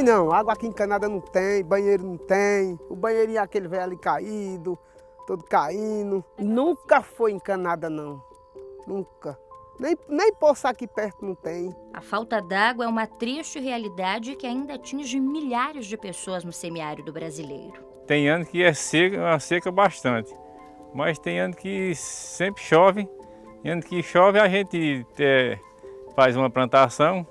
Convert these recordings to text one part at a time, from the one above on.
não, água aqui encanada não tem, banheiro não tem. O banheirinho é aquele velho ali caído, todo caindo. Nunca foi encanada não, nunca. Nem poço aqui perto não tem. A falta d'água é uma triste realidade que ainda atinge milhares de pessoas no semiárido brasileiro. Tem ano que é seca, uma seca bastante, mas tem ano que sempre chove. E ano que chove a gente faz uma plantação,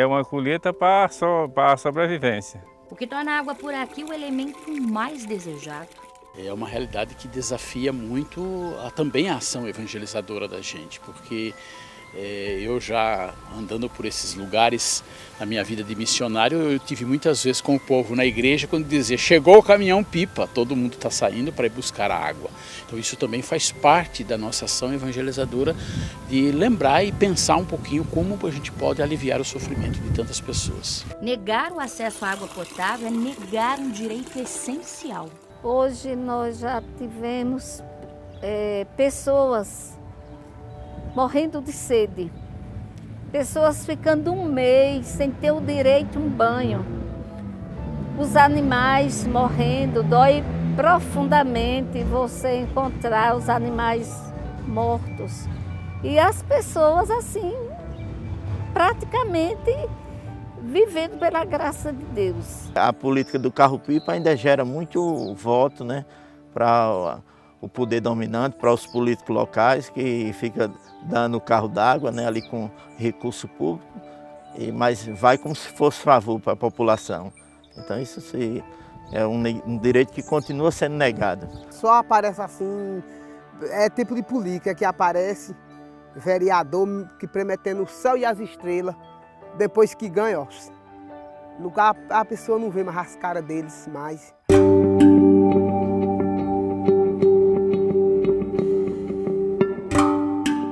uma colheita para a sobrevivência. O que torna a água por aqui o elemento mais desejado. É uma realidade que desafia muito também a ação evangelizadora da gente, porque eu já andando por esses lugares na minha vida de missionário, eu tive muitas vezes com o povo na igreja quando dizia: chegou o caminhão-pipa, todo mundo está saindo para ir buscar a água. Então isso também faz parte da nossa ação evangelizadora, de lembrar e pensar um pouquinho como a gente pode aliviar o sofrimento de tantas pessoas. Negar o acesso à água potável é negar um direito essencial. Hoje nós já tivemos pessoas morrendo de sede, pessoas ficando um mês sem ter o direito a um banho, os animais morrendo. Dói profundamente você encontrar os animais mortos e as pessoas assim praticamente vivendo pela graça de Deus. A política do carro-pipa ainda gera muito voto, né, para o poder dominante, para os políticos locais que fica dando carro d'água, né, ali com recurso público, mas vai como se fosse favor para a população. Então isso é um direito que continua sendo negado. Só aparece assim, é tipo de política que aparece, vereador que prometendo o céu e as estrelas. Depois que ganha, ó, a pessoa não vê mais as caras deles mais.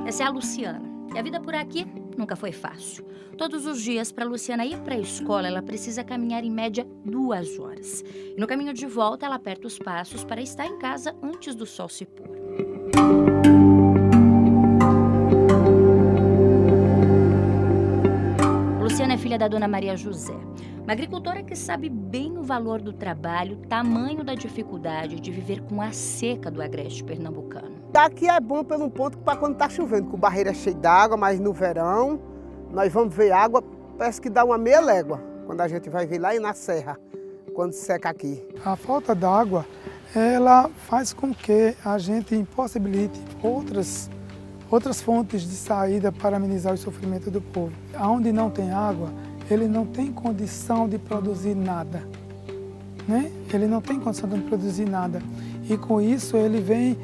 Essa é a Luciana. E a vida por aqui nunca foi fácil. Todos os dias, para a Luciana ir para a escola, ela precisa caminhar em média 2 horas. E no caminho de volta, ela aperta os passos para estar em casa antes do sol se pôr. Luciana é filha da dona Maria José, uma agricultora que sabe bem o valor do trabalho, tamanho da dificuldade de viver com a seca do agreste pernambucano. Daqui é bom pelo ponto para quando está chovendo, que o barreiro é cheio d'água, mas no verão nós vamos ver água, parece que dá uma meia légua, quando a gente vai ver lá na serra, quando seca aqui. A falta d'água, ela faz com que a gente impossibilite outras fontes de saída para amenizar o sofrimento do povo. Onde não tem água, ele não tem condição de produzir nada, né? Ele não tem condição de produzir nada. E com isso ele vem,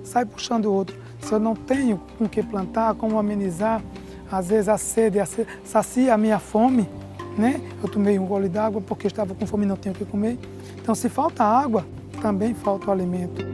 sai puxando o outro. Se eu não tenho com o que plantar, como amenizar, às vezes a sede sacia a minha fome, né? Eu tomei um gole d'água porque estava com fome e não tenho o que comer. Então se falta água, também falta o alimento.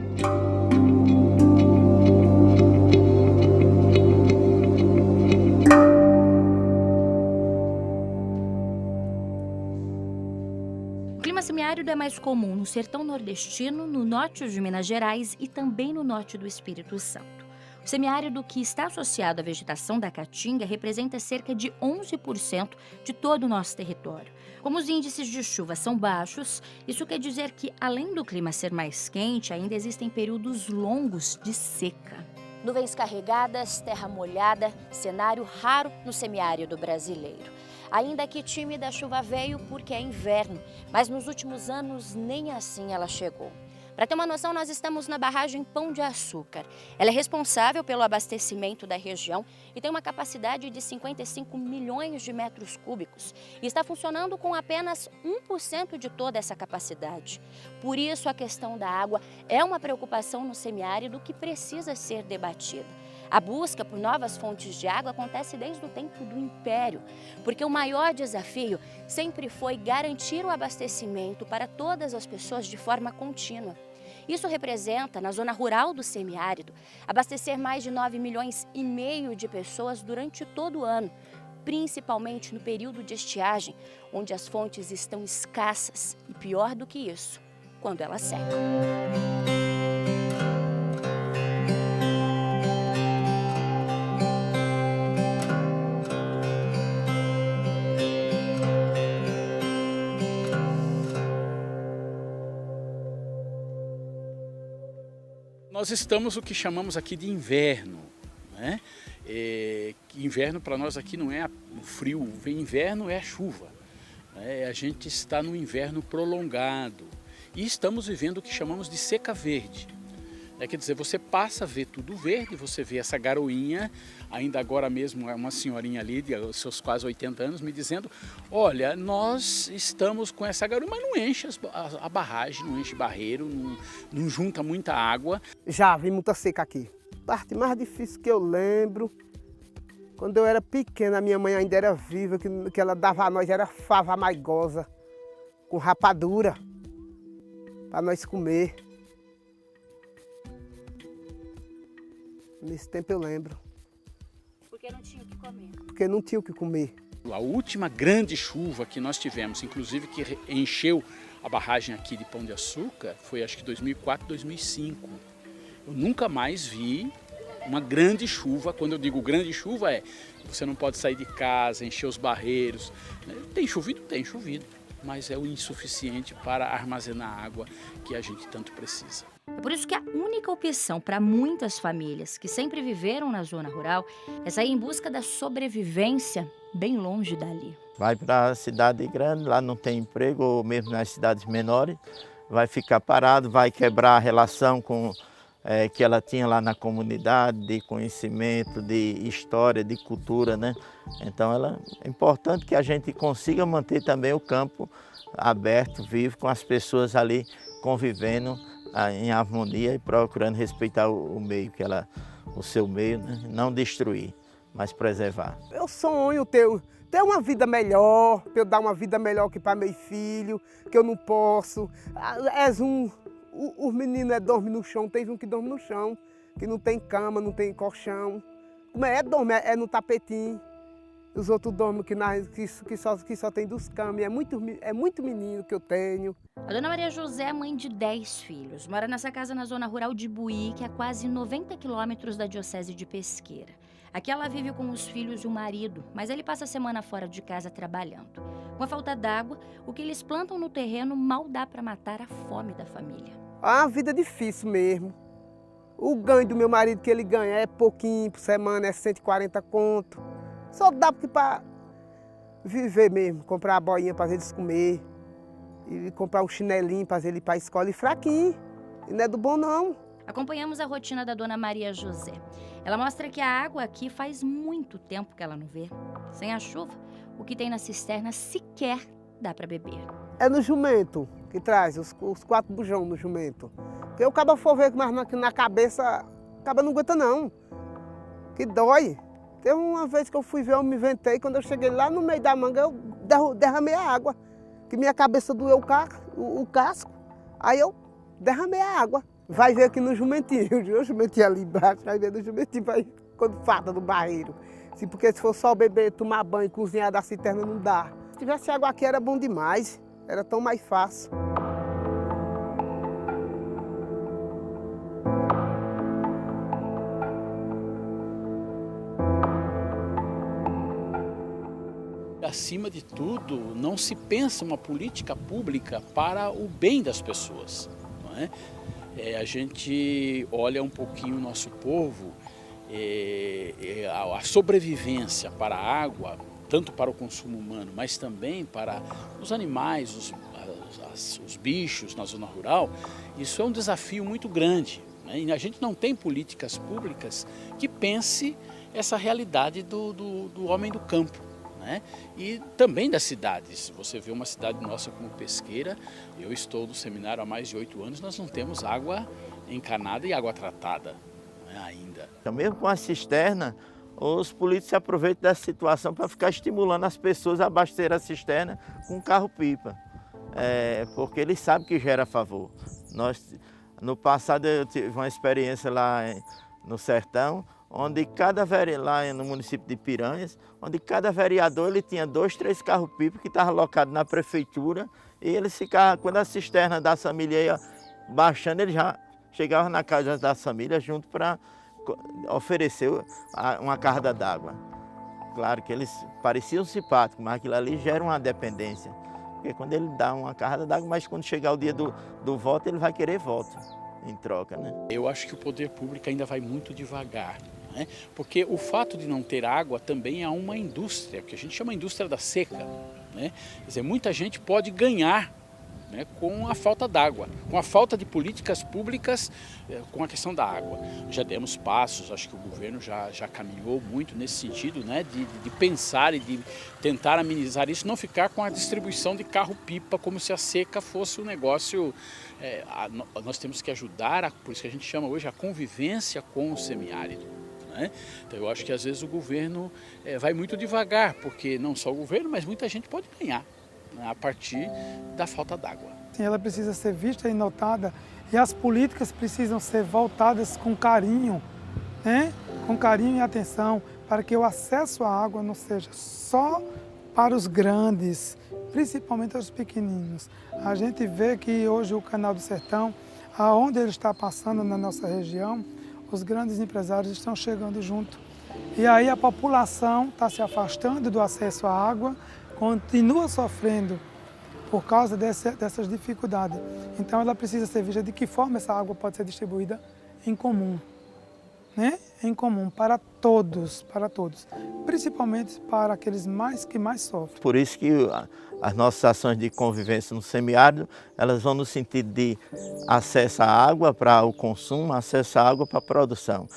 O clima semiárido é mais comum no sertão nordestino, no norte de Minas Gerais e também no norte do Espírito Santo. O semiárido, que está associado à vegetação da caatinga, representa cerca de 11% de todo o nosso território. Como os índices de chuva são baixos, isso quer dizer que, além do clima ser mais quente, ainda existem períodos longos de seca. Nuvens carregadas, terra molhada, cenário raro no semiárido brasileiro. Ainda que tímida, a chuva veio porque é inverno, mas nos últimos anos nem assim ela chegou. Para ter uma noção, nós estamos na barragem Pão de Açúcar. Ela é responsável pelo abastecimento da região e tem uma capacidade de 55 milhões de metros cúbicos e está funcionando com apenas 1% de toda essa capacidade. Por isso, a questão da água é uma preocupação no semiárido que precisa ser debatida. A busca por novas fontes de água acontece desde o tempo do Império, porque o maior desafio sempre foi garantir o abastecimento para todas as pessoas de forma contínua. Isso representa, na zona rural do semiárido, abastecer mais de 9,5 milhões de pessoas durante todo o ano, principalmente no período de estiagem, onde as fontes estão escassas e, pior do que isso, quando elas secam. Nós estamos o que chamamos aqui de inverno, né? Inverno para nós aqui não é o frio, o inverno é a chuva. A gente está no inverno prolongado e estamos vivendo o que chamamos de seca verde. Quer dizer, você passa a ver tudo verde, você vê essa garoinha, ainda agora mesmo uma senhorinha ali, de seus quase 80 anos, me dizendo, olha, nós estamos com essa garoinha, mas não enche a barragem, não enche barreiro, não junta muita água. Já vi muita seca aqui. A parte mais difícil que eu lembro, quando eu era pequena, a minha mãe ainda era viva, que ela dava a nós era fava maigosa, com rapadura, para nós comer. Nesse tempo eu lembro. Porque não tinha o que comer. Porque não tinha o que comer. A última grande chuva que nós tivemos, inclusive que encheu a barragem aqui de Pão de Açúcar, foi acho que 2004, 2005. Eu nunca mais vi uma grande chuva. Quando eu digo grande chuva você não pode sair de casa, encher os barreiros. Tem chovido? Tem chovido, mas é o insuficiente para armazenar a água que a gente tanto precisa. É por isso que a única opção para muitas famílias que sempre viveram na zona rural é sair em busca da sobrevivência bem longe dali. Vai para a cidade grande, lá não tem emprego, ou mesmo nas cidades menores, vai ficar parado, vai quebrar a relação que ela tinha lá na comunidade, de conhecimento, de história, de cultura, né? Então é importante que a gente consiga manter também o campo aberto, vivo, com as pessoas ali convivendo em harmonia e procurando respeitar o meio, o seu meio, né? Não destruir, mas preservar. Eu sonho ter uma vida melhor, para eu dar uma vida melhor que para meu filho, que eu não posso. Os meninos dormem no chão, tem um que dorme no chão, que não tem cama, não tem colchão. Como dorme no tapetinho. Os outros dormem que só tem dos camas. É muito menino que eu tenho. A dona Maria José é mãe de 10 filhos. Mora nessa casa na zona rural de Buí, que é a quase 90 quilômetros da diocese de Pesqueira. Aqui ela vive com os filhos e o marido, mas ele passa a semana fora de casa trabalhando. Com a falta d'água, o que eles plantam no terreno mal dá para matar a fome da família. É uma vida difícil mesmo. O ganho do meu marido que ele ganha é pouquinho por semana, é 140 conto. Só dá para viver mesmo, comprar a boinha para eles comer, e comprar um chinelinho para eles ir para a escola, e fraquinho, e não é do bom não. Acompanhamos a rotina da dona Maria José. Ela mostra que a água aqui faz muito tempo que ela não vê. Sem a chuva, o que tem na cisterna sequer dá para beber. É no jumento que traz, os 4 bujão no jumento. Porque o cabo for ver na cabeça, o cabo não aguenta não, que dói. Teve uma vez que eu fui ver, eu me inventei, quando eu cheguei lá no meio da manga, eu derramei a água. Que minha cabeça doeu o casco, aí eu derramei a água. Vai ver aqui no jumentinho, o jumentinho ali embaixo, vai ver no jumentinho, quando falta do barreiro. Porque se for só beber, tomar banho, cozinhar da cisterna, não dá. Se tivesse água aqui era bom demais, era tão mais fácil. Acima de tudo, não se pensa uma política pública para o bem das pessoas, não é? A gente olha um pouquinho o nosso povo, a sobrevivência para a água, tanto para o consumo humano, mas também para os animais, os bichos na zona rural. Isso é um desafio muito grande, né? E a gente não tem políticas públicas que pense essa realidade do homem do campo. E também das cidades. Você vê uma cidade nossa como Pesqueira, eu estou no seminário há mais de 8 anos, nós não temos água encanada e água tratada, ainda. Então, mesmo com a cisterna, os políticos se aproveitam dessa situação para ficar estimulando as pessoas a abastecer a cisterna com carro-pipa, porque eles sabem que gera favor. No passado eu tive uma experiência lá no sertão, onde lá no município de Piranhas, onde cada vereador ele tinha 2, 3 carros-pipa que estavam alocados na prefeitura, e eles ficavam, quando a cisterna da família ia baixando, eles já chegavam na casa da família junto para oferecer uma carga d'água. Claro que eles pareciam simpáticos, mas aquilo ali gera uma dependência. Porque quando ele dá uma carga d'água, mas quando chegar o dia do voto, ele vai querer voto. em troca, né? Eu acho que o poder público ainda vai muito devagar, né? Porque o fato de não ter água também é uma indústria, que a gente chama indústria da seca, né? Quer dizer, muita gente pode ganhar, né, com a falta d'água, com a falta de políticas públicas com a questão da água. Já demos passos, acho que o governo já caminhou muito nesse sentido, né, de pensar e de tentar amenizar isso, não ficar com a distribuição de carro-pipa como se a seca fosse um negócio. Nós temos que ajudar, por isso que a gente chama hoje a convivência com o semiárido. Né? Então eu acho que às vezes o governo vai muito devagar, porque não só o governo, mas muita gente pode ganhar a partir da falta d'água. Ela precisa ser vista e notada e as políticas precisam ser voltadas com carinho, né? Com carinho e atenção, para que o acesso à água não seja só para os grandes, principalmente os pequeninos. A gente vê que hoje o Canal do Sertão, aonde ele está passando na nossa região, os grandes empresários estão chegando junto. E aí a população está se afastando do acesso à água, continua sofrendo por causa dessas dificuldades. Então ela precisa ser vista de que forma essa água pode ser distribuída em comum, né? Em comum para todos, principalmente para aqueles que mais sofrem. Por isso que as nossas ações de convivência no semiárido, elas vão no sentido de acesso à água para o consumo, acesso à água para a produção.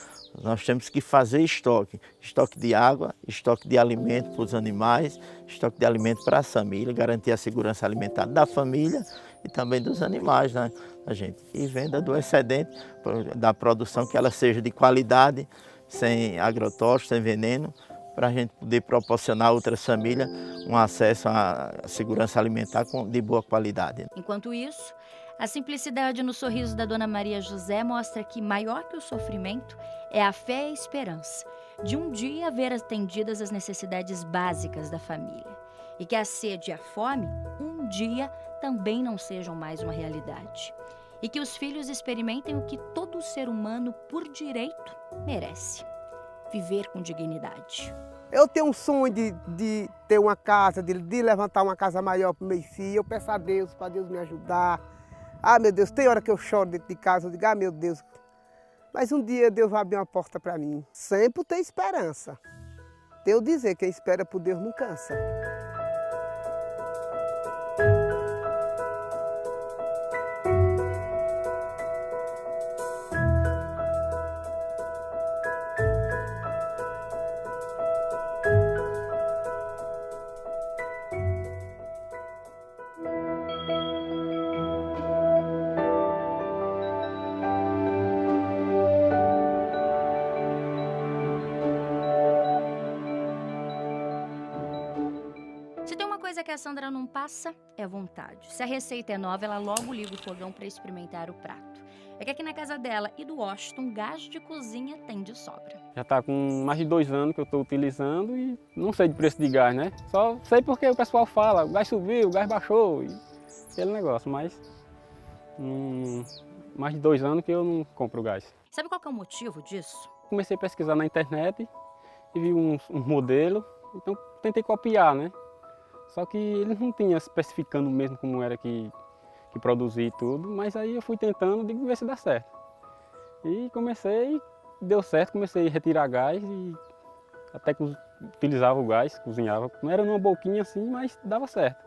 Nós temos que fazer estoque de água, estoque de alimento para os animais, estoque de alimento para a família, garantir a segurança alimentar da família e também dos animais, né, a gente. E venda do excedente da produção, que ela seja de qualidade, sem agrotóxicos, sem veneno, para a gente poder proporcionar a outras famílias um acesso à segurança alimentar de boa qualidade. Enquanto isso, a simplicidade no sorriso da Dona Maria José mostra que maior que o sofrimento é a fé e a esperança de um dia ver atendidas as necessidades básicas da família e que a sede e a fome um dia também não sejam mais uma realidade e que os filhos experimentem o que todo ser humano por direito merece: viver com dignidade. Eu tenho um sonho de ter uma casa, de levantar uma casa maior para o meu filho. Eu peço a Deus, para Deus me ajudar. Ah, meu Deus, tem hora que eu choro dentro de casa, eu digo, ah, meu Deus. Mas um dia Deus vai abrir uma porta para mim. Sempre tem esperança. Deus dizer, quem espera por Deus não cansa. Que a Sandra não passa é vontade. Se a receita é nova, ela logo liga o fogão para experimentar o prato. É que aqui na casa dela e do Washington, gás de cozinha tem de sobra. Já está com mais de 2 anos que eu estou utilizando e não sei de preço de gás, né? Só sei porque o pessoal fala, o gás subiu, o gás baixou, e aquele negócio, mas mais de 2 anos que eu não compro gás. Sabe qual que é o motivo disso? Comecei a pesquisar na internet e vi um modelo, então tentei copiar, né? Só que eles não tinham especificando mesmo como era que produzia e tudo, mas aí eu fui tentando, digo, ver se dá certo. E comecei, deu certo, comecei a retirar gás e até que utilizava o gás, cozinhava. Não era numa boquinha assim, mas dava certo.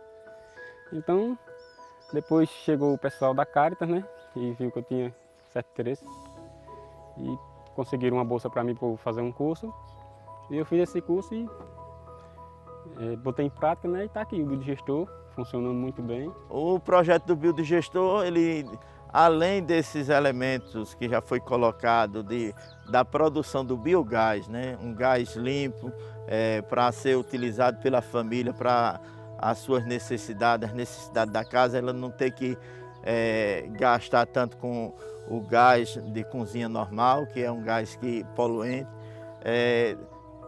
Então, depois chegou o pessoal da Caritas, né, e viu que eu tinha certo interesse e conseguiram uma bolsa para mim para fazer um curso. E eu fiz esse curso e botei em prática, né, e está aqui o biodigestor, funcionando muito bem. O projeto do biodigestor, ele, além desses elementos que já foi colocado da produção do biogás, né, um gás limpo para ser utilizado pela família para as suas necessidades, as necessidades da casa, ela não ter que gastar tanto com o gás de cozinha normal, que é um gás poluente.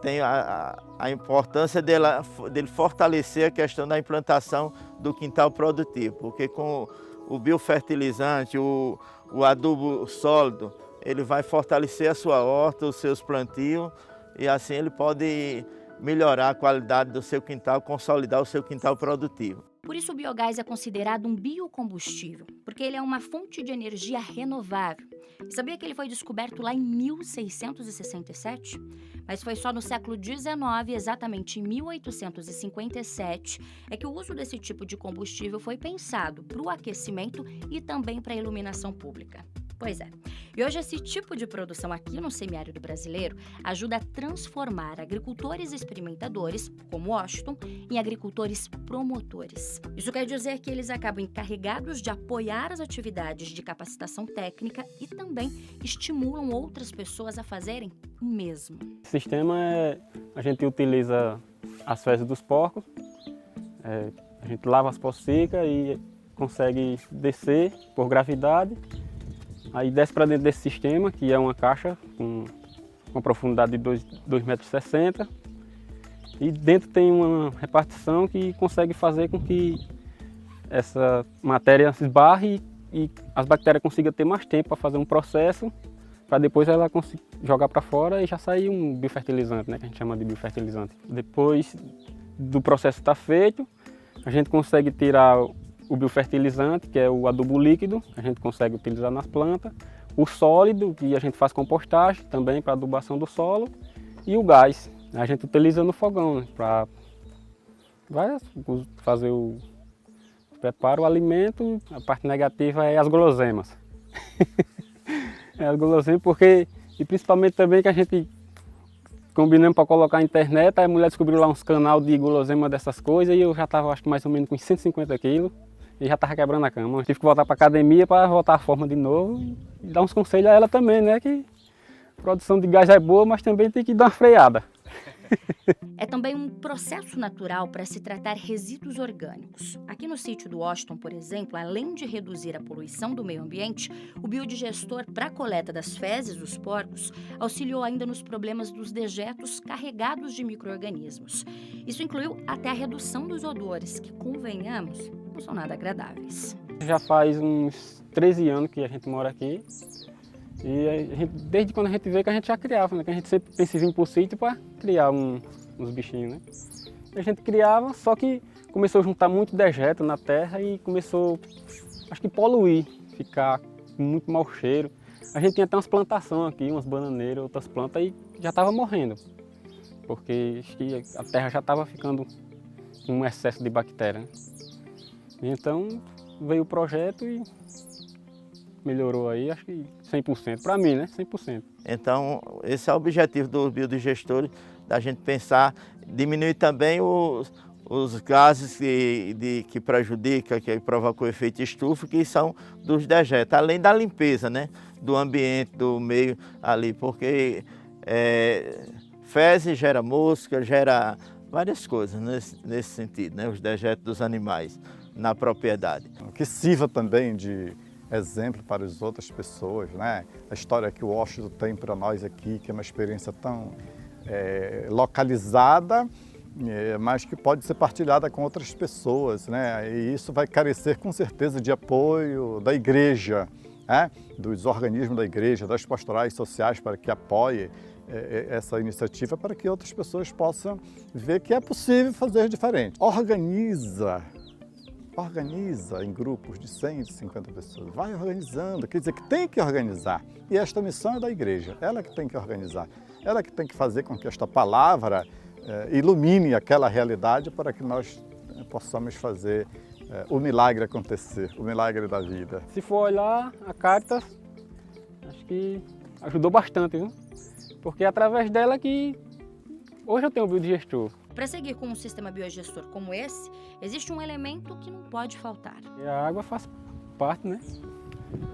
Tem a importância dele fortalecer a questão da implantação do quintal produtivo, porque com o biofertilizante, o adubo sólido, ele vai fortalecer a sua horta, os seus plantios, e assim ele pode melhorar a qualidade do seu quintal, consolidar o seu quintal produtivo. Por isso o biogás é considerado um biocombustível, porque ele é uma fonte de energia renovável. E sabia que ele foi descoberto lá em 1667? Mas foi só no século XIX, exatamente em 1857, é que o uso desse tipo de combustível foi pensado para o aquecimento e também para a iluminação pública. Pois é. E hoje esse tipo de produção aqui no semiárido brasileiro ajuda a transformar agricultores experimentadores, como Washington, em agricultores promotores. Isso quer dizer que eles acabam encarregados de apoiar as atividades de capacitação técnica e também estimulam outras pessoas a fazerem o mesmo. O sistema a gente utiliza as fezes dos porcos, a gente lava as pocicas e consegue descer por gravidade. Aí desce para dentro desse sistema, que é uma caixa com uma profundidade de 2,60 m. E dentro tem uma repartição que consegue fazer com que essa matéria se esbarre e as bactérias consigam ter mais tempo para fazer um processo, para depois ela jogar para fora e já sair um biofertilizante, né, que a gente chama de biofertilizante. Depois do processo estar feito, a gente consegue tirar o biofertilizante, que é o adubo líquido, a gente consegue utilizar nas plantas, o sólido, que a gente faz compostagem também para adubação do solo, e o gás, a gente utiliza no fogão, né, para fazer o preparo, o alimento. A parte negativa é as guloseimas. É as guloseimas porque, e principalmente também que a gente combinamos para colocar na internet, aí a mulher descobriu lá uns canal de guloseima dessas coisas e eu já estava, acho que mais ou menos com 150 quilos e já estava quebrando a cama. Eu tive que voltar para a academia para voltar à forma de novo e dar uns conselhos a ela também, né, que a produção de gás é boa, mas também tem que dar uma freada. É também um processo natural para se tratar resíduos orgânicos. Aqui no sítio do Washington, por exemplo, além de reduzir a poluição do meio ambiente, o biodigestor para a coleta das fezes dos porcos auxiliou ainda nos problemas dos dejetos carregados de micro-organismos. Isso incluiu até a redução dos odores, que, convenhamos, não são nada agradáveis. Já faz uns 13 anos que a gente mora aqui. E a gente, desde quando a gente veio que a gente já criava, né? Que a gente sempre pensa em vir para o sítio para criar uns bichinhos, né? E a gente criava, só que começou a juntar muito dejeto na terra e começou, acho que poluir, ficar com muito mau cheiro. A gente tinha até umas plantações aqui, umas bananeiras, outras plantas, e já estava morrendo, porque acho que a terra já estava ficando com um excesso de bactéria, né? E então veio o projeto e melhorou aí, acho que 100%, para mim, né, 100%. Então, esse é o objetivo dos biodigestores, da gente pensar, diminuir também os gases que prejudicam, que provocam o efeito estufa, que são dos dejetos, além da limpeza, né, do ambiente, do meio ali, porque fezes gera mosca, gera várias coisas nesse sentido, né, os dejetos dos animais na propriedade. Que sirva também de exemplo para as outras pessoas, né? A história que o Washington tem para nós aqui, que é uma experiência tão localizada, mas que pode ser partilhada com outras pessoas, né? E isso vai carecer com certeza de apoio da igreja, né? Dos organismos da igreja, das pastorais sociais para que apoiem essa iniciativa, para que outras pessoas possam ver que é possível fazer diferente. Organiza em grupos de 100, de 50 pessoas, vai organizando, quer dizer que tem que organizar. E esta missão é da igreja, ela que tem que organizar, ela que tem que fazer com que esta palavra ilumine aquela realidade para que nós possamos fazer o milagre acontecer, o milagre da vida. Se for olhar, a Caritas, acho que ajudou bastante, viu? Porque é através dela que hoje eu tenho o biodigestor. Para seguir com um sistema biodigestor como esse, existe um elemento que não pode faltar. E a água faz parte, né?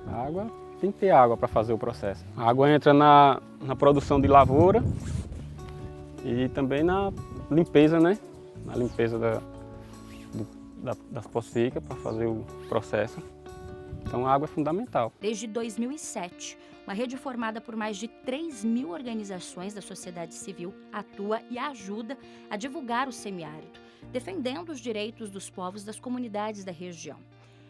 A água tem que ter água para fazer o processo. A água entra na produção de lavoura e também na limpeza, né? Na limpeza das pocicas para fazer o processo. Então a água é fundamental. Desde 2007, uma rede formada por mais de 3.000 organizações da sociedade civil atua e ajuda a divulgar o semiárido, defendendo os direitos dos povos das comunidades da região.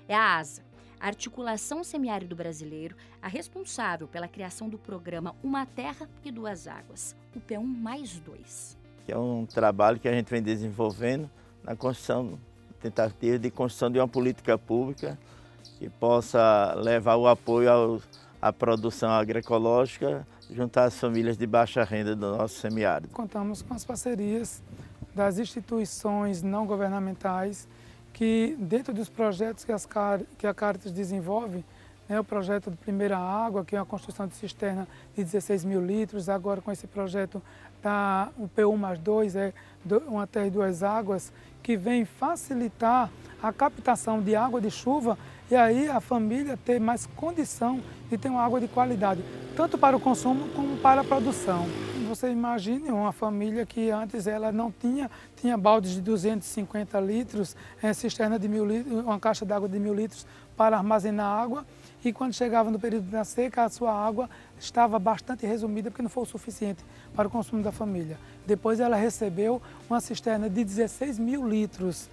É a ASA, a Articulação Semiárido Brasileiro, a responsável pela criação do programa Uma Terra e Duas Águas, o P1+2. que é um trabalho que a gente vem desenvolvendo na construção, tentativa de construção de uma política pública que possa levar o apoio à produção agroecológica junto às famílias de baixa renda do nosso semiárido. Contamos com as parcerias das instituições não governamentais que, dentro dos projetos que a Caritas desenvolve, o projeto de Primeira Água, que é a construção de cisterna de 16 mil litros, agora com esse projeto o PU+2, uma terra e duas águas, que vem facilitar a captação de água de chuva e aí a família ter mais condição de ter uma água de qualidade, tanto para o consumo como para a produção. Você imagine uma família que antes ela não tinha baldes de 250 litros, cisterna de 1000 litros, uma caixa d'água de 1000 litros para armazenar água, e quando chegava no período da seca, a sua água estava bastante resumida porque não foi o suficiente para o consumo da família. Depois ela recebeu uma cisterna de 16 mil litros,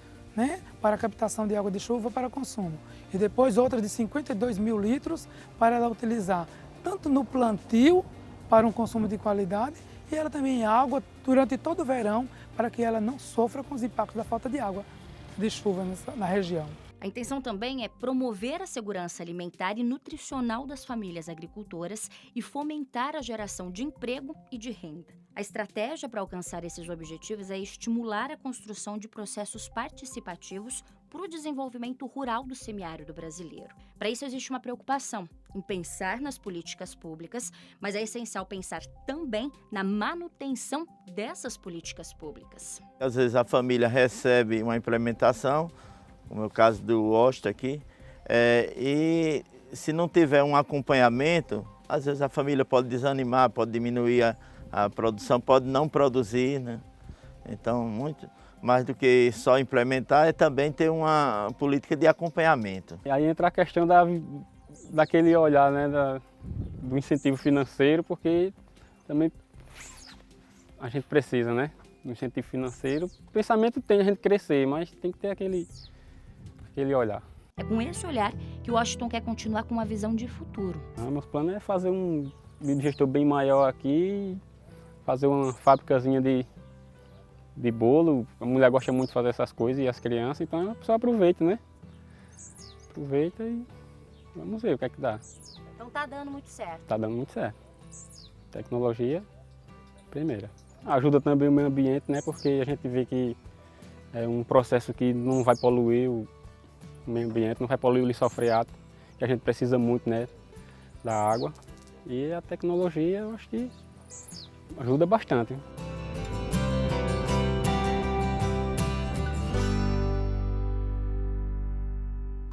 para a captação de água de chuva para consumo. E depois outra de 52 mil litros para ela utilizar tanto no plantio para um consumo de qualidade e ela também água durante todo o verão para que ela não sofra com os impactos da falta de água de chuva na região. A intenção também é promover a segurança alimentar e nutricional das famílias agricultoras e fomentar a geração de emprego e de renda. A estratégia para alcançar esses objetivos é estimular a construção de processos participativos para o desenvolvimento rural do semiárido brasileiro. Para isso existe uma preocupação em pensar nas políticas públicas, mas é essencial pensar também na manutenção dessas políticas públicas. Às vezes a família recebe uma implementação, como é o caso do Osta aqui, e se não tiver um acompanhamento, às vezes a família pode desanimar, pode diminuir a produção, pode não produzir, Então, muito mais do que só implementar, é também ter uma política de acompanhamento. E aí entra a questão daquele olhar, do incentivo financeiro, porque também a gente precisa, do incentivo financeiro. O pensamento tem a gente crescer, mas tem que ter aquele olhar. É com esse olhar que o Washington quer continuar com uma visão de futuro. Meu plano é fazer um biodigestor bem maior aqui, fazer uma fábricazinha de bolo. A mulher gosta muito de fazer essas coisas e as crianças, então a pessoa aproveita, Aproveita e vamos ver o que é que dá. Então tá dando muito certo. Tá dando muito certo. Tecnologia, primeira. Ajuda também o meio ambiente, porque a gente vê que é um processo que não vai poluir o meio ambiente, não vai poluir o lençol freático, que a gente precisa muito, da água. E a tecnologia, eu acho que ajuda bastante.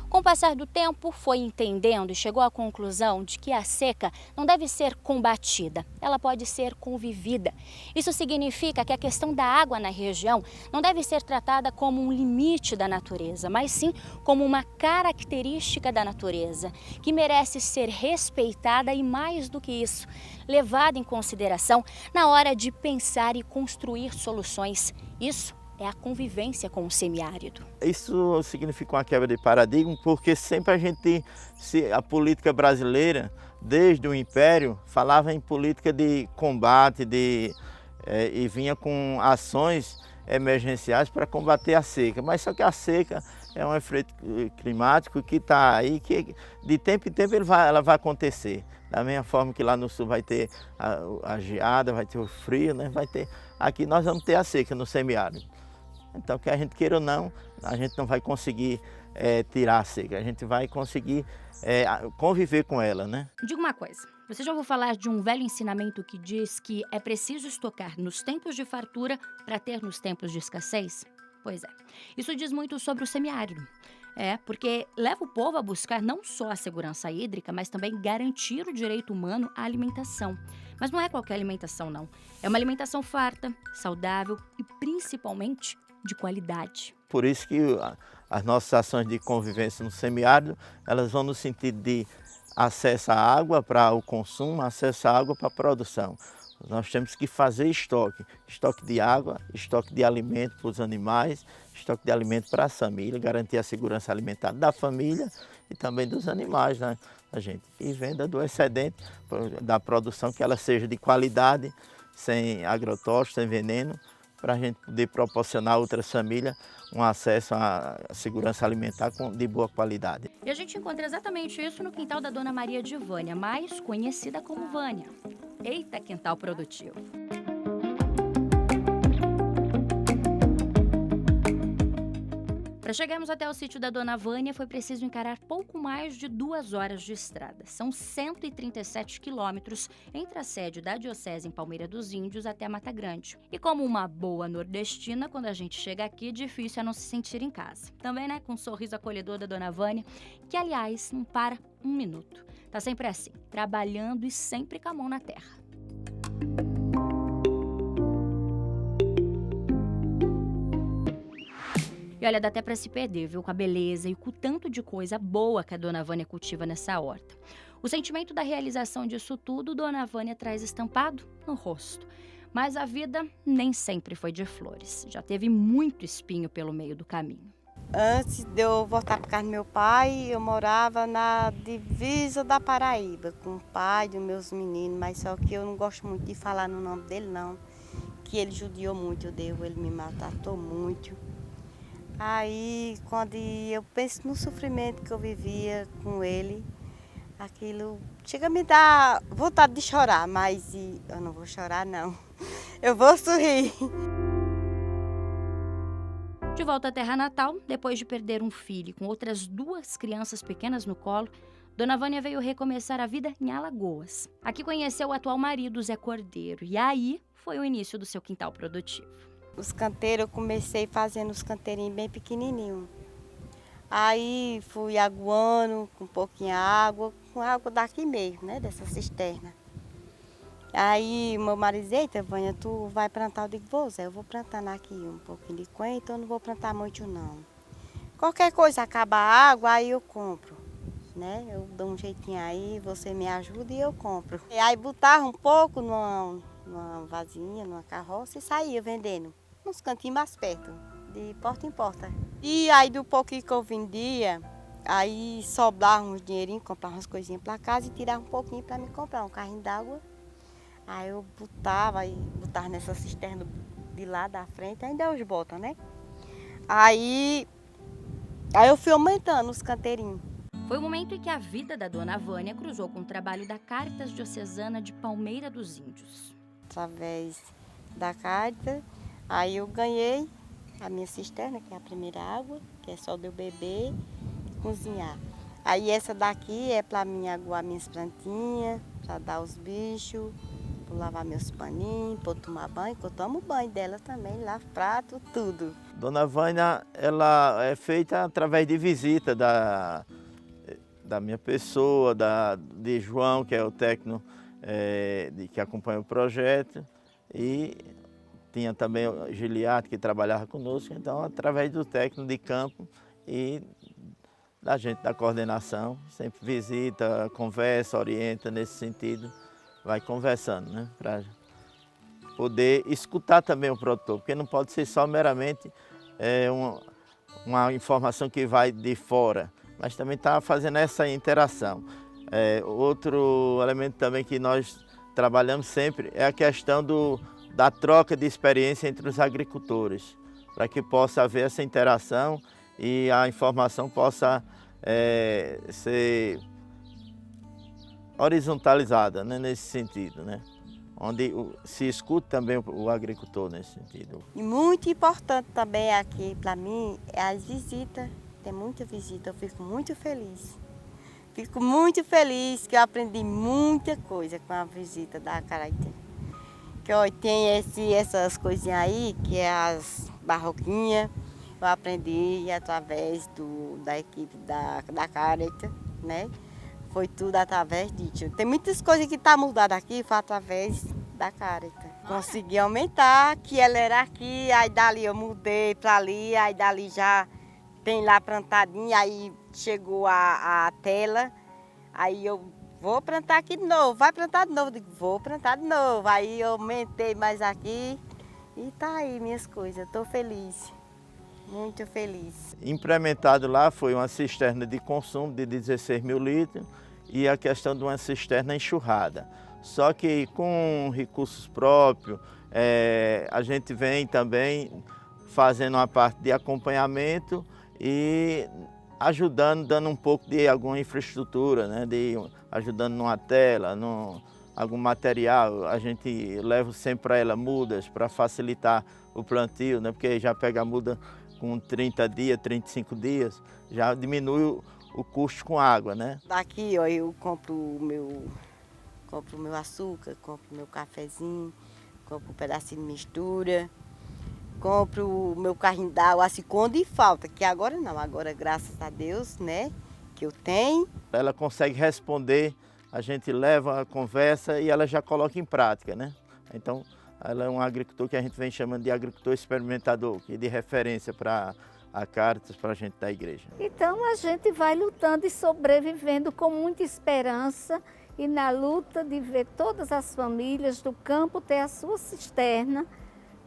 Com o passar do tempo, foi entendendo e chegou à conclusão de que a seca não deve ser combatida, ela pode ser convivida. Isso significa que a questão da água na região não deve ser tratada como um limite da natureza, mas sim como uma característica da natureza, que merece ser respeitada e, mais do que isso, levada em consideração na hora de pensar e construir soluções. Isso é a convivência com o semiárido. Isso significa uma quebra de paradigma, porque sempre a política brasileira, desde o Império, falava em política de combate e vinha com ações emergenciais para combater a seca. Mas só que a seca é um efeito climático que está aí, que de tempo em tempo ela vai acontecer. Da mesma forma que lá no sul vai ter a geada, vai ter o frio, vai ter. Aqui nós vamos ter a seca no semiárido. Então, que a gente queira ou não, a gente não vai conseguir tirar a seca, a gente vai conseguir conviver com ela, Diga uma coisa, você já ouviu falar de um velho ensinamento que diz que é preciso estocar nos tempos de fartura para ter nos tempos de escassez? Pois é, isso diz muito sobre o semiárido. Porque leva o povo a buscar não só a segurança hídrica, mas também garantir o direito humano à alimentação. Mas não é qualquer alimentação, não. É uma alimentação farta, saudável e, principalmente, de qualidade. Por isso que as nossas ações de convivência no semiárido, elas vão no sentido de acesso à água para o consumo, acesso à água para a produção. Nós temos que fazer estoque de água, estoque de alimento para os animais, estoque de alimento para a família, garantir a segurança alimentar da família e também dos animais, a gente. E venda do excedente da produção, que ela seja de qualidade, sem agrotóxicos, sem veneno, para a gente poder proporcionar a outras famílias um acesso à segurança alimentar de boa qualidade. E a gente encontra exatamente isso no quintal da Dona Maria de Vânia, mais conhecida como Vânia. Eita, quintal produtivo! Para chegarmos até o sítio da Dona Vânia, foi preciso encarar pouco mais de 2 horas de estrada. São 137 quilômetros entre a sede da Diocese em Palmeira dos Índios até a Mata Grande. E como uma boa nordestina, quando a gente chega aqui, difícil é não se sentir em casa. Também, né, com o sorriso acolhedor da Dona Vânia, que, aliás, não para um minuto. Tá sempre assim, trabalhando e sempre com a mão na terra. E olha, dá até para se perder, viu, com a beleza e com o tanto de coisa boa que a Dona Vânia cultiva nessa horta. O sentimento da realização disso tudo, Dona Vânia traz estampado no rosto. Mas a vida nem sempre foi de flores. Já teve muito espinho pelo meio do caminho. Antes de eu voltar para casa do meu pai, eu morava na divisa da Paraíba, com o pai dos meus meninos, mas só que eu não gosto muito de falar no nome dele, não. Que ele judiou muito, ele me maltratou muito. Aí, quando eu penso no sofrimento que eu vivia com ele, aquilo chega a me dar vontade de chorar, mas eu não vou chorar, não. Eu vou sorrir. De volta à terra natal, depois de perder um filho com outras 2 crianças pequenas no colo, Dona Vânia veio recomeçar a vida em Alagoas. Aqui conheceu o atual marido, Zé Cordeiro, e aí foi o início do seu quintal produtivo. Os canteiros, eu comecei fazendo os canteirinhos bem pequenininhos. Aí fui aguando com um pouquinho de água, com água daqui mesmo, né, dessa cisterna. Aí meu marido disse, eita, Vânia, tu vai plantar? Eu digo, vou, Zé, eu vou plantando aqui um pouquinho de coentro, então eu não vou plantar muito não. Qualquer coisa, acaba a água, aí eu compro, né? Eu dou um jeitinho aí, você me ajuda e eu compro. E aí botava um pouco numa vasinha, numa carroça e saía vendendo. Uns cantinhos mais perto, de porta em porta. E aí do pouquinho que eu vendia, aí sobrava uns dinheirinhos, comprava umas coisinhas para casa e tirava um pouquinho para me comprar um carrinho d'água. Aí eu botava nessa cisterna de lá da frente, ainda os botam, né? Aí eu fui aumentando os canteirinhos. Foi o momento em que a vida da Dona Vânia cruzou com o trabalho da Caritas Diocesana de Palmeira dos Índios. Através da Caritas, aí eu ganhei a minha cisterna, que é a primeira água, que é só de eu beber e cozinhar. Aí essa daqui é para mim aguar minhas plantinhas, para dar aos bichos, para lavar meus paninhos, para tomar banho, que eu tomo banho dela também, lavo prato, tudo. Dona Vânia, ela é feita através de visita da minha pessoa, de João, que é o técnico que acompanha o projeto, e tinha também o Giliardo, que trabalhava conosco, então através do técnico de campo e da gente da coordenação, sempre visita, conversa, orienta nesse sentido, vai conversando, né, para poder escutar também o produtor, porque não pode ser só meramente uma informação que vai de fora, mas também está fazendo essa interação. Outro elemento também que nós trabalhamos sempre é a questão da troca de experiência entre os agricultores, para que possa haver essa interação e a informação possa ser horizontalizada, né, nesse sentido, né? Onde se escuta também o agricultor nesse sentido. E muito importante também aqui para mim é as visitas. Tem muita visita, eu fico muito feliz. Fico muito feliz que eu aprendi muita coisa com a visita da Caritas. Que ó, tem essas coisinhas aí, que é as barroquinhas. Eu aprendi através da equipe da Caritas, né? Foi tudo através disso. Tem muitas coisas que estão mudadas aqui, foi através da Caritas. Consegui aumentar, que ela era aqui, aí dali eu mudei para ali, aí dali já tem lá plantadinha, aí chegou a tela, aí eu vou plantar aqui de novo, vai plantar de novo, digo, vou plantar de novo. Aí eu aumentei mais aqui e tá aí minhas coisas, estou feliz. Muito feliz. Implementado lá foi uma cisterna de consumo de 16 mil litros e a questão de uma cisterna enxurrada. Só que com recursos próprios, A gente vem também fazendo uma parte de acompanhamento e ajudando, dando um pouco de alguma infraestrutura, né? Ajudando numa tela, algum material. A gente leva sempre para ela mudas para facilitar o plantio, né? Porque já pega a muda com 30 dias, 35 dias, já diminui o custo com água, né? Daqui, ó, eu compro o meu açúcar, compro o meu cafezinho, compro um pedacinho de mistura, compro o meu carrinho d'água, assim, quando falta, que agora não, agora graças a Deus, né, que eu tenho. Ela consegue responder, a gente leva a conversa e ela já coloca em prática, né? Então, ela é um agricultor que a gente vem chamando de agricultor experimentador, que é de referência para a Caritas, para a gente da igreja. Então a gente vai lutando e sobrevivendo com muita esperança e na luta de ver todas as famílias do campo ter a sua cisterna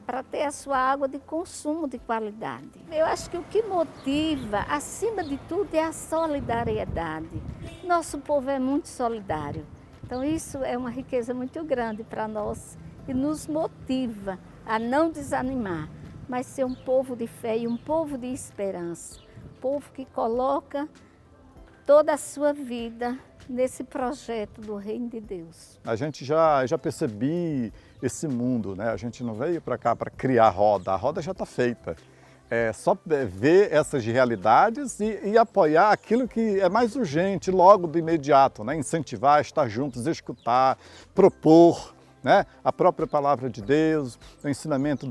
para ter a sua água de consumo de qualidade. Eu acho que o que motiva, acima de tudo, é a solidariedade. Nosso povo é muito solidário, então isso é uma riqueza muito grande para nós e nos motiva a não desanimar, mas ser um povo de fé e um povo de esperança, um povo que coloca toda a sua vida nesse projeto do Reino de Deus. A gente já percebi esse mundo, né? A gente não veio para cá para criar a roda já está feita. É só ver essas realidades e apoiar aquilo que é mais urgente, logo de imediato, né? Incentivar, estar juntos, escutar, propor, né? A própria palavra de Deus, o ensinamento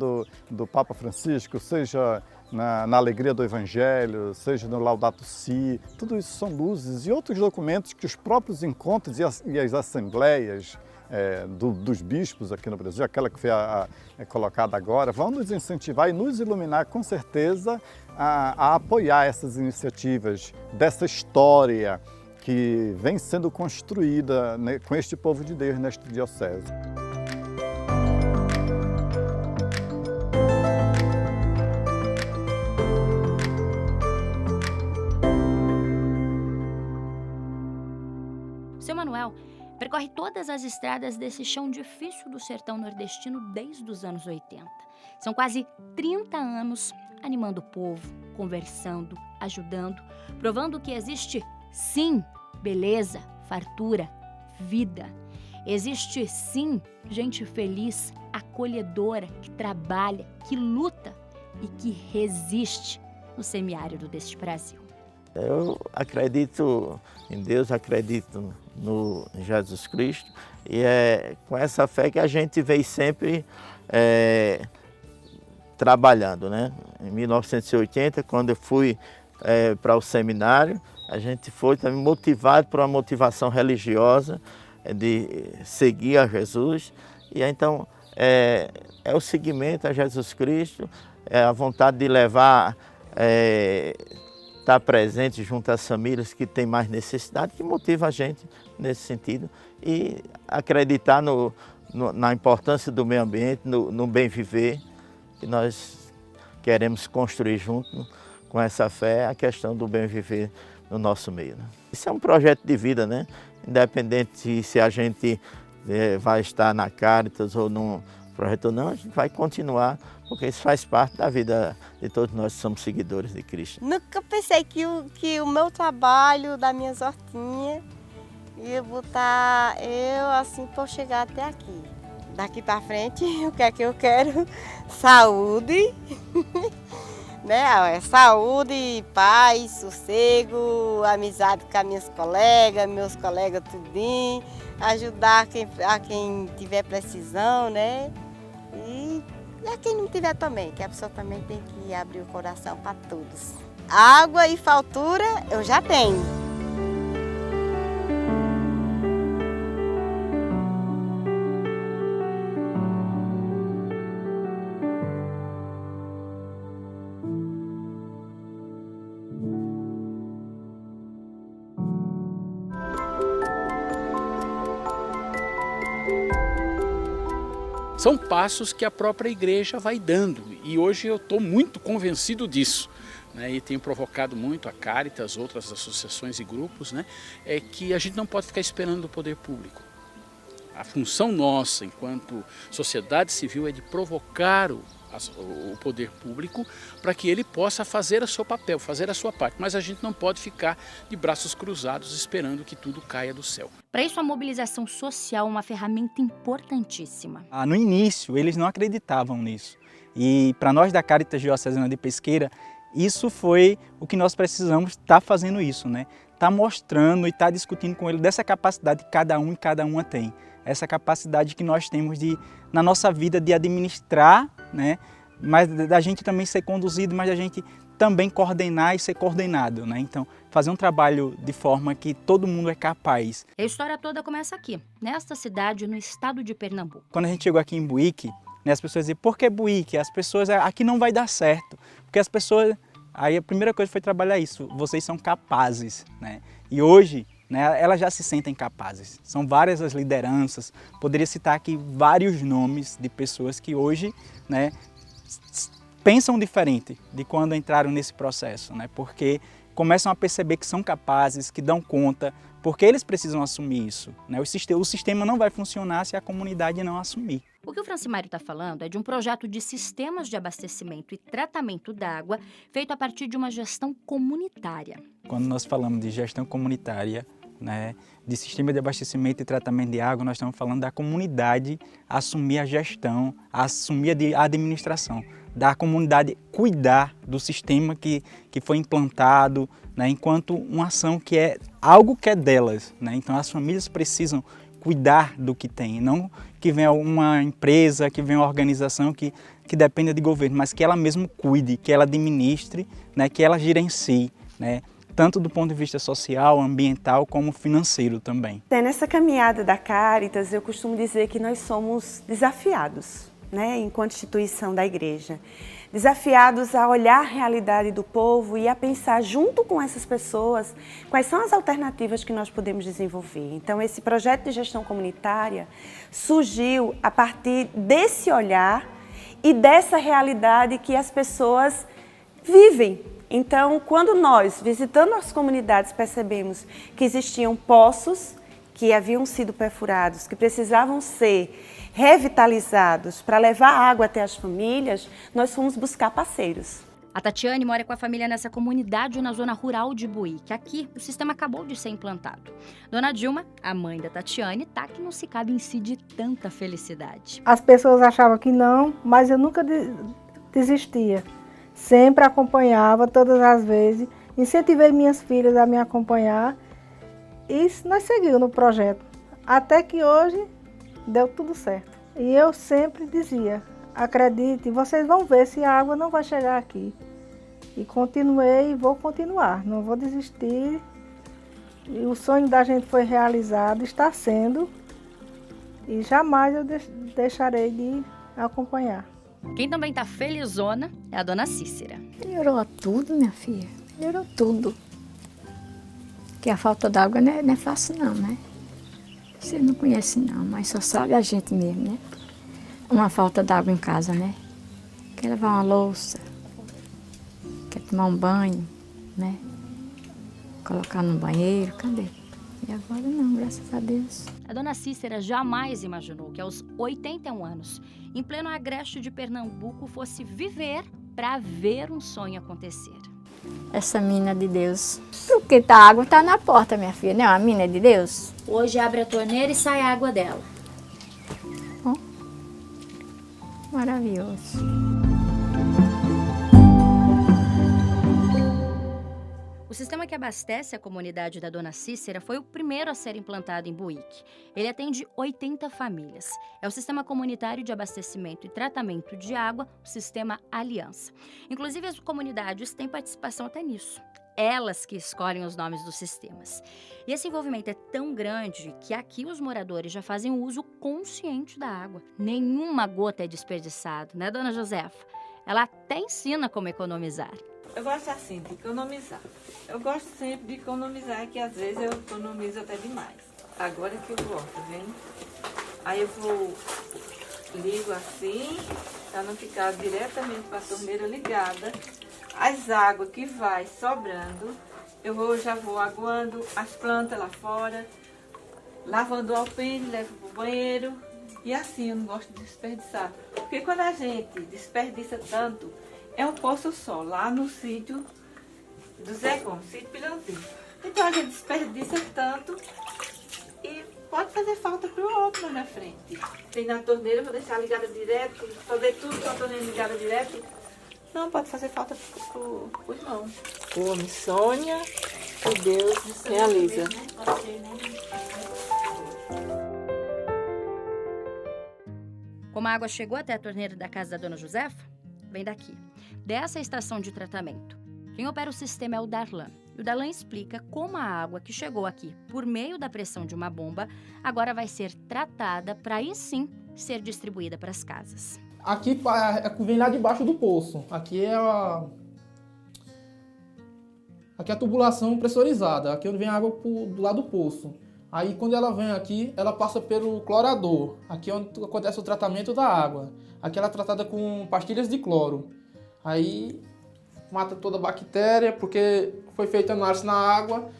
do Papa Francisco, seja na alegria do Evangelho, seja no Laudato Si, tudo isso são luzes e outros documentos que os próprios encontros e as assembleias dos bispos aqui no Brasil, aquela que foi colocada agora, vão nos incentivar e nos iluminar com certeza a apoiar essas iniciativas dessa história que vem sendo construída, né, com este povo de Deus nesta diocese. Seu Manuel percorre todas as estradas desse chão difícil do sertão nordestino desde os anos 80. São quase 30 anos animando o povo, conversando, ajudando, provando que existe, sim, beleza, fartura, vida. Existe, sim, gente feliz, acolhedora, que trabalha, que luta e que resiste no semiárido deste Brasil. Eu acredito em Deus, acredito no Jesus Cristo e é com essa fé que a gente vem sempre trabalhando, né? Em 1980, quando eu fui para o seminário, a gente foi também motivado por uma motivação religiosa de seguir a Jesus e então é o seguimento a Jesus Cristo, é a vontade de levar estar presente junto às famílias que têm mais necessidade, que motiva a gente nesse sentido. E acreditar na importância do meio ambiente, no bem viver, que nós queremos construir junto com essa fé a questão do bem viver no nosso meio, né? Isso é um projeto de vida, né? Independente se a gente vai estar na Caritas ou num projeto ou não, a gente vai continuar, porque isso faz parte da vida de todos nós que somos seguidores de Cristo. Nunca pensei que o meu trabalho, das minhas hortinhas, ia botar eu assim para chegar até aqui. Daqui para frente, o que é que eu quero? Saúde, né? Saúde, paz, sossego, amizade com as minhas colegas, meus colegas tudinho, ajudar a quem tiver precisão, né? E a quem não tiver também, que a pessoa também tem que abrir o coração para todos. Água e fartura eu já tenho. São passos que a própria igreja vai dando e hoje eu estou muito convencido disso, né? E tenho provocado muito a Caritas, outras associações e grupos, né? É que a gente não pode ficar esperando o poder público. A função nossa, enquanto sociedade civil, é de provocar o poder público para que ele possa fazer o seu papel, fazer a sua parte. Mas a gente não pode ficar de braços cruzados esperando que tudo caia do céu. Para isso, a mobilização social é uma ferramenta importantíssima. No início, eles não acreditavam nisso. E para nós da Caritas Diocesana de Pesqueira, isso foi o que nós precisamos estar fazendo isso, né? Tá mostrando e tá discutindo com ele dessa capacidade que cada um e cada uma tem. Essa capacidade que nós temos na nossa vida de administrar, né? Mas da gente também ser conduzido, mas da gente também coordenar e ser coordenado, né? Então, fazer um trabalho de forma que todo mundo é capaz. A história toda começa aqui, nesta cidade, no estado de Pernambuco. Quando a gente chegou aqui em Buíque, né, as pessoas diziam, por que Buíque? As pessoas, aqui não vai dar certo. Porque as pessoas, aí a primeira coisa foi trabalhar isso, vocês são capazes, né? E hoje, né, elas já se sentem capazes. São várias as lideranças, poderia citar aqui vários nomes de pessoas que hoje, né, pensam diferente de quando entraram nesse processo, né, porque começam a perceber que são capazes, que dão conta, porque eles precisam assumir isso, né? O sistema não vai funcionar se a comunidade não assumir. O que o Francimário está falando é de um projeto de sistemas de abastecimento e tratamento da água feito a partir de uma gestão comunitária. Quando nós falamos de gestão comunitária, né, de sistema de abastecimento e tratamento de água, nós estamos falando da comunidade assumir a gestão, assumir a administração, da comunidade cuidar do sistema que foi implantado, né, enquanto uma ação que é algo que é delas, né? Então as famílias precisam cuidar do que tem, não que venha uma empresa, que venha uma organização que dependa de governo, mas que ela mesmo cuide, que ela administre, né, que ela gerencie, né, tanto do ponto de vista social, ambiental, como financeiro também. Nessa caminhada da Caritas, eu costumo dizer que nós somos desafiados, né, enquanto instituição da igreja. Desafiados a olhar a realidade do povo e a pensar junto com essas pessoas quais são as alternativas que nós podemos desenvolver. Então, esse projeto de gestão comunitária surgiu a partir desse olhar e dessa realidade que as pessoas vivem. Então, quando nós, visitando as comunidades, percebemos que existiam poços que haviam sido perfurados, que precisavam ser revitalizados para levar água até as famílias, nós fomos buscar parceiros. A Tatiane mora com a família nessa comunidade na zona rural de Buíque. Aqui, o sistema acabou de ser implantado. Dona Dilma, a mãe da Tatiane, tá que não se cabe em si de tanta felicidade. As pessoas achavam que não, mas eu nunca desistia. Sempre acompanhava, todas as vezes. Incentivei minhas filhas a me acompanhar. E nós seguimos no projeto. Até que hoje deu tudo certo. E eu sempre dizia, acredite, vocês vão ver se a água não vai chegar aqui. E continuei e vou continuar, não vou desistir. E o sonho da gente foi realizado, está sendo. E jamais eu deixarei de acompanhar. Quem também está felizona é a dona Cícera. Melhorou tudo, minha filha. Melhorou tudo. Porque a falta d'água não é fácil não, né? Você não conhece não, mas só sabe a gente mesmo, né? Uma falta d'água em casa, né? Quer lavar uma louça, quer tomar um banho, né? Colocar no banheiro, cadê? E agora não, graças a Deus. A dona Cícera jamais imaginou que aos 81 anos, em pleno agreste de Pernambuco, fosse viver para ver um sonho acontecer. Essa mina de Deus. Porque a água tá na porta, minha filha, não é uma mina de Deus? Hoje abre a torneira e sai a água dela. Oh, maravilhoso. O sistema que abastece a comunidade da dona Cícera foi o primeiro a ser implantado em Buíque. Ele atende 80 famílias. É o sistema comunitário de abastecimento e tratamento de água, o sistema Aliança. Inclusive, as comunidades têm participação até nisso. Elas que escolhem os nomes dos sistemas. E esse envolvimento é tão grande que aqui os moradores já fazem o uso consciente da água. Nenhuma gota é desperdiçada, né, dona Josefa? Ela até ensina como economizar. Eu gosto assim, de economizar. Eu gosto sempre de economizar, que às vezes eu economizo até demais. Agora que eu gosto, tá vendo? Aí eu ligo assim, para não ficar diretamente com a torneira ligada. As águas que vai sobrando, já vou aguando as plantas lá fora. lavando o alpendre, levo para o banheiro. E assim, eu não gosto de desperdiçar. Porque quando a gente desperdiça tanto, é um poço só, lá no sítio do Zé Gomes, sítio Pilãozinho. Então a gente desperdiça tanto e pode fazer falta para o outro lá na frente. Tem na torneira, vou deixar ligada direto, fazer tudo com a torneira ligada direto. Não, pode fazer falta para o irmão. O homem sonha e Deus realiza. Como a água chegou até a torneira da casa da dona Josefa, vem daqui, dessa estação de tratamento. Quem opera o sistema é o Darlan. E o Darlan explica como a água que chegou aqui por meio da pressão de uma bomba agora vai ser tratada para aí sim ser distribuída para as casas. Aqui vem lá debaixo do poço. Aqui é a tubulação pressurizada. Aqui onde vem a água do lado do poço. Aí quando ela vem aqui, ela passa pelo clorador. Aqui é onde acontece o tratamento da água. Aqui ela é tratada com pastilhas de cloro. Aí mata toda a bactéria, porque foi feita análise na água.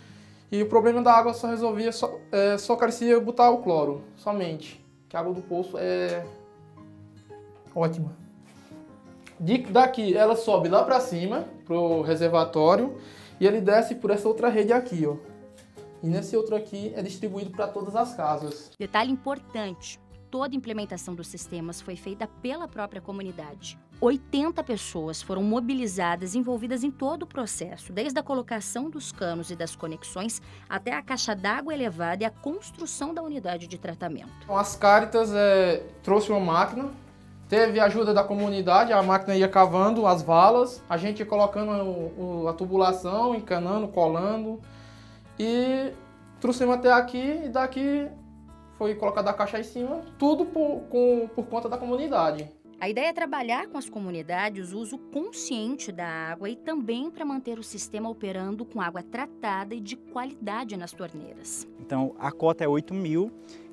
E o problema da água só resolvia, só carecia botar o cloro, somente. Que a água do poço é ótima. Daqui ela sobe lá para cima, pro reservatório, e ele desce por essa outra rede aqui, ó. E nesse outro aqui é distribuído para todas as casas. Detalhe importante, toda a implementação dos sistemas foi feita pela própria comunidade. 80 pessoas foram mobilizadas, envolvidas em todo o processo, desde a colocação dos canos e das conexões até a caixa d'água elevada e a construção da unidade de tratamento. Então, as Cáritas trouxe uma máquina, teve a ajuda da comunidade, a máquina ia cavando as valas, a gente ia colocando a tubulação, encanando, colando. E trouxemos até aqui e daqui foi colocada a caixa em cima, tudo por conta da comunidade. A ideia é trabalhar com as comunidades o uso consciente da água e também para manter o sistema operando com água tratada e de qualidade nas torneiras. Então a cota é 8 mil,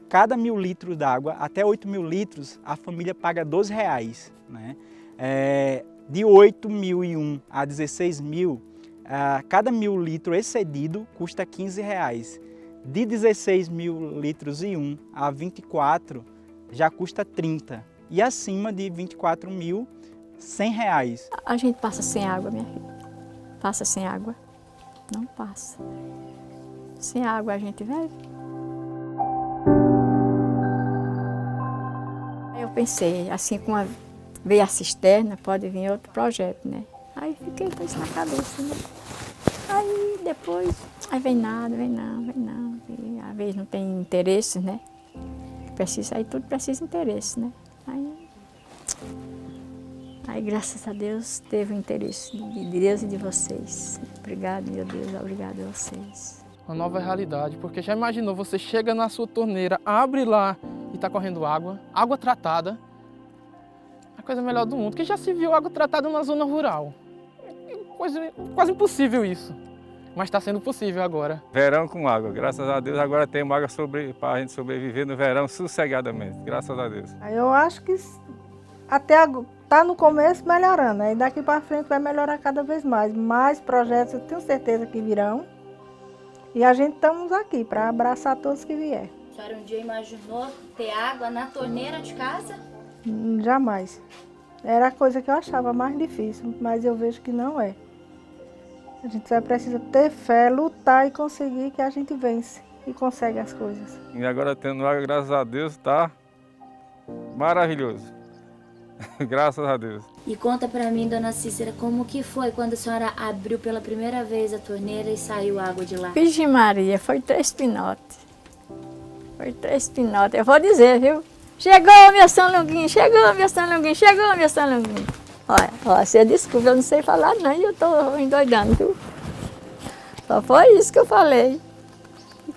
cada 1.000 litros d'água, até 8.000 litros, a família paga R$12, né? De 8.001 a 16.000, cada 1.000 litros excedido custa R$15. De 16.000 litros e 1 a 24 já custa 30. E acima de 24.000, R$100. A gente passa sem água, minha filha. Passa sem água. Não passa. Sem água a gente vive. Eu pensei, assim como veio a cisterna, pode vir outro projeto, né? Aí fiquei com isso na cabeça, né? Aí depois, aí vem nada. E às vezes não tem interesse, né? Aí tudo precisa de interesse, né? Aí graças a Deus teve o interesse de Deus e de vocês. Obrigado, meu Deus, obrigado a vocês. Uma nova realidade, porque já imaginou, você chega na sua torneira, abre lá e está correndo água tratada. A coisa melhor do mundo, que já se viu água tratada na zona rural. Quase impossível isso, mas está sendo possível agora. Verão com água, graças a Deus agora temos água para a gente sobreviver no verão sossegadamente, graças a Deus. Eu acho que até tá no começo melhorando, aí daqui para frente vai melhorar cada vez mais. Mais projetos eu tenho certeza que virão e a gente estamos aqui para abraçar todos que vier. A senhora um dia imaginou ter água na torneira de casa? Jamais. Era a coisa que eu achava mais difícil, mas eu vejo que não é. A gente só precisa ter fé, lutar e conseguir que a gente vence e consegue as coisas. E agora tendo água, graças a Deus, está maravilhoso. Graças a Deus. E conta pra mim, dona Cícera, como que foi quando a senhora abriu pela primeira vez a torneira e saiu água de lá? Virgem Maria, foi 3 pinotes. Foi 3 pinotes. Eu vou dizer, viu? Chegou, meu São Longuinho, chegou, meu São Longuinho, chegou, meu São Longuinho. Olha, você desculpa, eu não sei falar não, e eu tô endoidando, viu? Só foi isso que eu falei.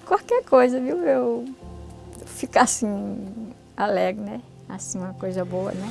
Qualquer coisa, viu? Eu ficar assim, alegre, né? Assim, uma coisa boa, né?